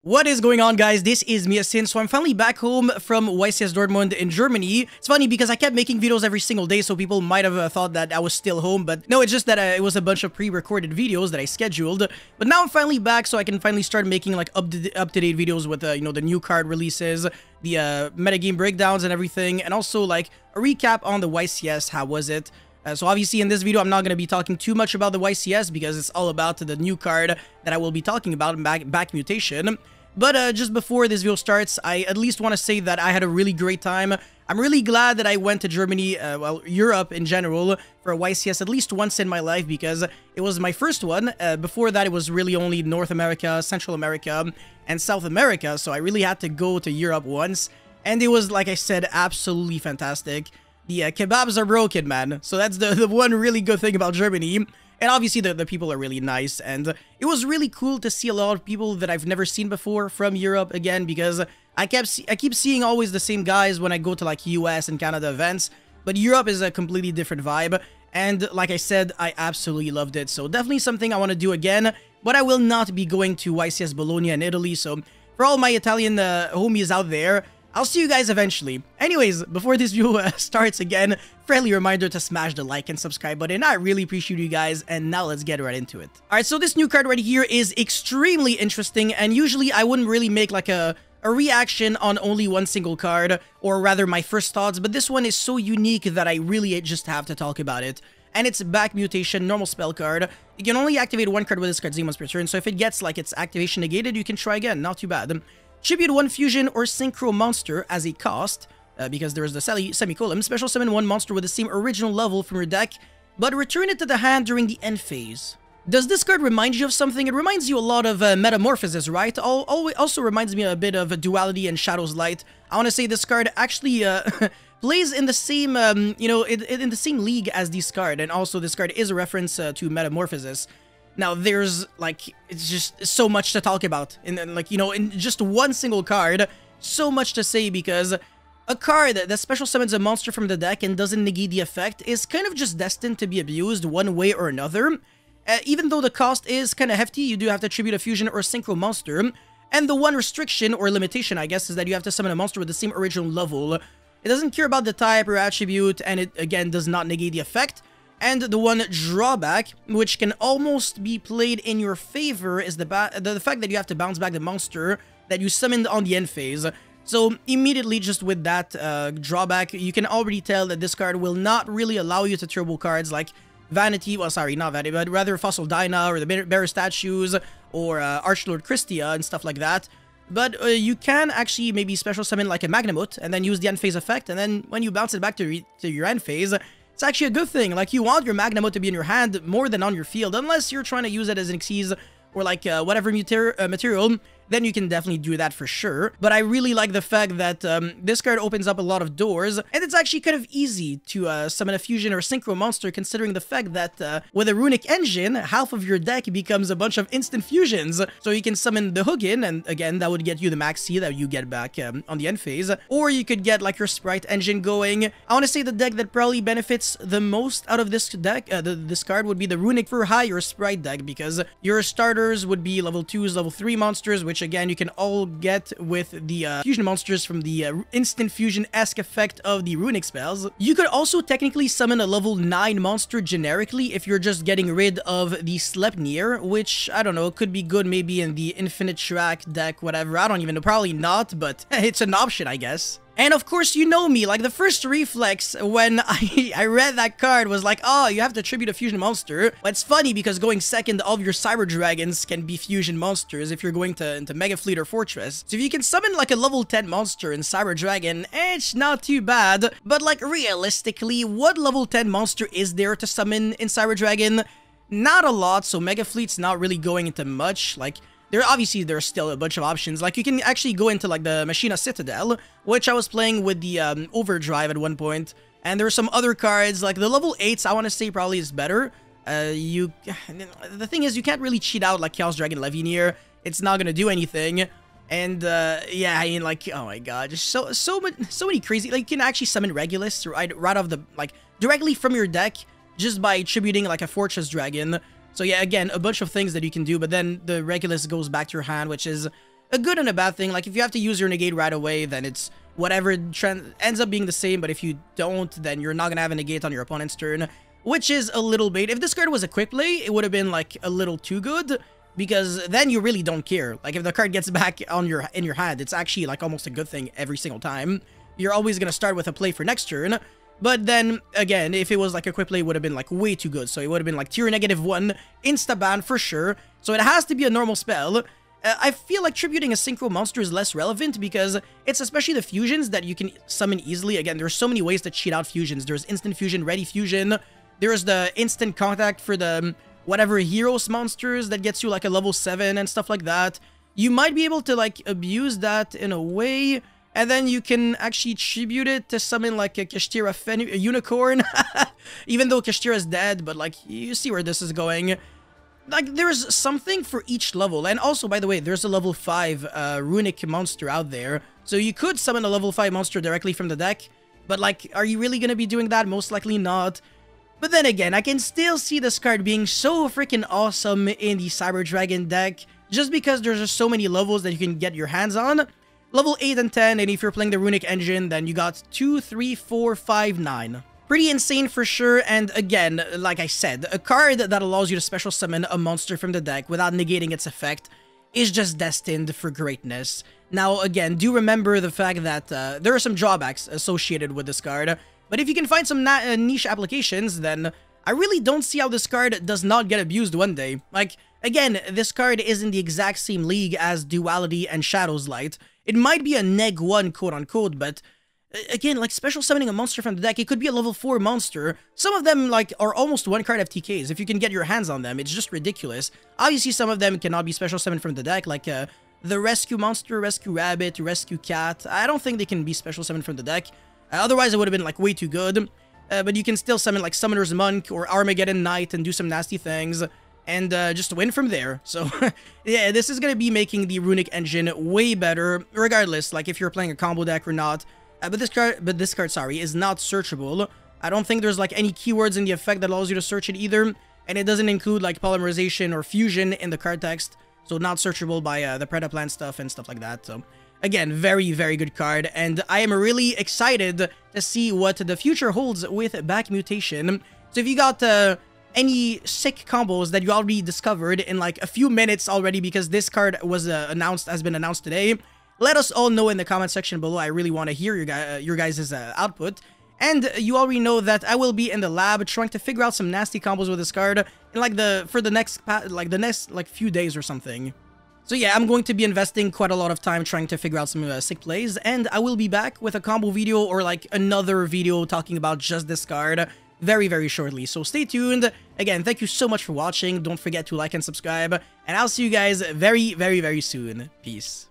What is going on, guys? This is Miasin. So I'm finally back home from YCS Dortmund in Germany. It's funny because I kept making videos every single day, so people might have thought that I was still home, but no, it's just that it was a bunch of pre-recorded videos that I scheduled. But now I'm finally back, so I can finally start making like up-to-date videos with you know, the new card releases, the metagame breakdowns and everything, and also like a recap on the YCS. How was it? So obviously in this video, I'm not going to be talking too much about the YCS because it's all about the new card that I will be talking about, back mutation. But just before this video starts, I at least want to say that I had a really great time. I'm really glad that I went to Germany, well, Europe in general, for a YCS at least once in my life because it was my first one. Before that, it was really only North America, Central America, and South America, so I really had to go to Europe once. And it was, like I said, absolutely fantastic. The kebabs are broken, man. So that's the one really good thing about Germany. And obviously the people are really nice, and it was really cool to see a lot of people that I've never seen before from Europe again, because I keep seeing always the same guys when I go to like US and Canada events, but Europe is a completely different vibe, and like I said, I absolutely loved it. So definitely something I want to do again, but I will not be going to YCS Bologna in Italy. So for all my Italian homies out there, I'll see you guys eventually. Anyways, before this video starts again, friendly reminder to smash the like and subscribe button. I really appreciate you guys, and now let's get right into it. Alright, so this new card right here is extremely interesting, and usually I wouldn't really make like a reaction on only one single card, or rather my first thoughts, but this one is so unique that I really just have to talk about it. And it's back mutation, normal spell card. You can only activate one card with this card once per turn, so if it gets like its activation negated, you can try again, not too bad. Tribute one fusion or synchro monster as a cost, because there is the semicolon. Special summon one monster with the same original level from your deck, but return it to the hand during the end phase. Does this card remind you of something? It reminds you a lot of Metamorphosis, right? Also reminds me a bit of Duality and Shadow's Light. I want to say this card actually plays in the same, you know, in the same league as this card, and also this card is a reference to Metamorphosis. Now, there's, like, it's just so much to talk about, in like, you know, in just one single card, so much to say, because a card that special summons a monster from the deck and doesn't negate the effect is kind of just destined to be abused one way or another. Even though the cost is kind of hefty, you do have to tribute a fusion or synchro monster, and the one restriction, or limitation, I guess, is that you have to summon a monster with the same original level. It doesn't care about the type or attribute, and it, again, does not negate the effect. And the one drawback, which can almost be played in your favor, is the fact that you have to bounce back the monster that you summoned on the end phase. So immediately, just with that drawback, you can already tell that this card will not really allow you to turbo cards like Vanity, well, sorry, not Vanity, but rather Fossil Dyna or the Bearer Statues or Archlord Christia and stuff like that. But you can actually maybe special summon like a Magnamut and then use the end phase effect, and then when you bounce it back to your end phase, it's actually a good thing. Like, you want your Magnamut to be in your hand more than on your field, unless you're trying to use it as an Xyz or like whatever material, then you can definitely do that for sure. But I really like the fact that this card opens up a lot of doors, and it's actually kind of easy to summon a fusion or synchro monster, considering the fact that with a runic engine, half of your deck becomes a bunch of instant fusions. So you can summon the Hugin, and again, that would get you the max C that you get back on the end phase. Or you could get like your Sprite engine going. I want to say the deck that probably benefits the most out of this deck, this card, would be the Runic for High or Sprite deck, because your starters would be level 2s, level 3 monsters, which again you can all get with the fusion monsters from the instant fusion-esque effect of the runic spells. You could also technically summon a level 9 monster generically if you're just getting rid of the Sleipnir, which, I don't know, could be good maybe in the Infinite Track deck, whatever. I don't even know, probably not, but it's an option, I guess. And of course, you know me, like the first reflex when I read that card was like, oh, you have to tribute a fusion monster. But it's funny because going second, all of your Cyber Dragons can be fusion monsters if you're going into Mega Fleet or Fortress. So if you can summon like a level 10 monster in Cyber Dragon, it's not too bad. But like realistically, what level 10 monster is there to summon in Cyber Dragon? Not a lot, so Mega Fleet's not really going into much. Like, there's still a bunch of options. Like, you can actually go into like the Machina Citadel, which I was playing with the Overdrive at one point, and there are some other cards like the level 8s. I want to say probably is better. The thing is, you can't really cheat out like Chaos Dragon Levineer. It's not gonna do anything. And yeah, I mean, like, oh my god, just so many crazy. Like, you can actually summon Regulus right off the, like, directly from your deck just by tributing like a Fortress Dragon. So yeah, again, a bunch of things that you can do, but then the Regulus goes back to your hand, which is a good and a bad thing. Like, if you have to use your negate right away, then it's whatever ends up being the same, but if you don't, then you're not gonna have a negate on your opponent's turn, which is a little bait. If this card was a quick play, it would have been, like, a little too good, because then you really don't care. Like, if the card gets back on in your hand, it's actually, like, almost a good thing every single time. You're always gonna start with a play for next turn. But then, again, if it was like a quick play, it would have been like way too good. So it would have been like tier -1, insta-ban for sure. So it has to be a normal spell. I feel like tributing a synchro monster is less relevant because it's especially the fusions that you can summon easily. Again, there's so many ways to cheat out fusions. There's instant fusion, ready fusion. There's the instant contact for the whatever heroes monsters that gets you like a level 7 and stuff like that. You might be able to like abuse that in a way. And then you can actually tribute it to summon like a Kashtira a unicorn. Even though Kashtira is dead, but like, you see where this is going. Like, there's something for each level. And also, by the way, there's a level 5 runic monster out there. So you could summon a level 5 monster directly from the deck. But like, are you really going to be doing that? Most likely not. But then again, I can still see this card being so freaking awesome in the Cyber Dragon deck. Just because there's just so many levels that you can get your hands on. Level 8 and 10, and if you're playing the Runic Engine, then you got 2, 3, 4, 5, 9. Pretty insane for sure, and again, like I said, a card that allows you to special summon a monster from the deck without negating its effect is just destined for greatness. Now, again, do remember the fact that there are some drawbacks associated with this card, but if you can find some niche applications, then I really don't see how this card does not get abused one day. Like, again, this card is in the exact same league as Duality and Shadow's Light. It might be a neg1, quote-unquote, but again, like, special summoning a monster from the deck, it could be a level 4 monster. Some of them, like, are almost one-card FTKs. If you can get your hands on them, it's just ridiculous. Obviously, some of them cannot be special summoned from the deck, like the Rescue Monster, Rescue Rabbit, Rescue Cat. I don't think they can be special summoned from the deck. Otherwise, it would have been, like, way too good. But you can still summon, like, Summoner's Monk or Armageddon Knight and do some nasty things. And just win from there. So, yeah, this is going to be making the Runic Engine way better, regardless, like, if you're playing a combo deck or not. But this card, sorry, is not searchable. I don't think there's, like, any keywords in the effect that allows you to search it either. And it doesn't include, like, polymerization or fusion in the card text. So, not searchable by the Predaplant stuff and stuff like that. So, again, very, very good card. And I am really excited to see what the future holds with Back Mutation. So, if you got any sick combos that you already discovered in like a few minutes already, because this card was has been announced today, let us all know in the comment section below. I really want to hear your guys' output. And you already know that I will be in the lab trying to figure out some nasty combos with this card in like the next few days or something. So yeah, I'm going to be investing quite a lot of time trying to figure out some sick plays, and I will be back with a combo video or like another video talking about just this card very, very shortly. So stay tuned. Again, thank you so much for watching. Don't forget to like and subscribe, and I'll see you guys very, very, very soon. Peace.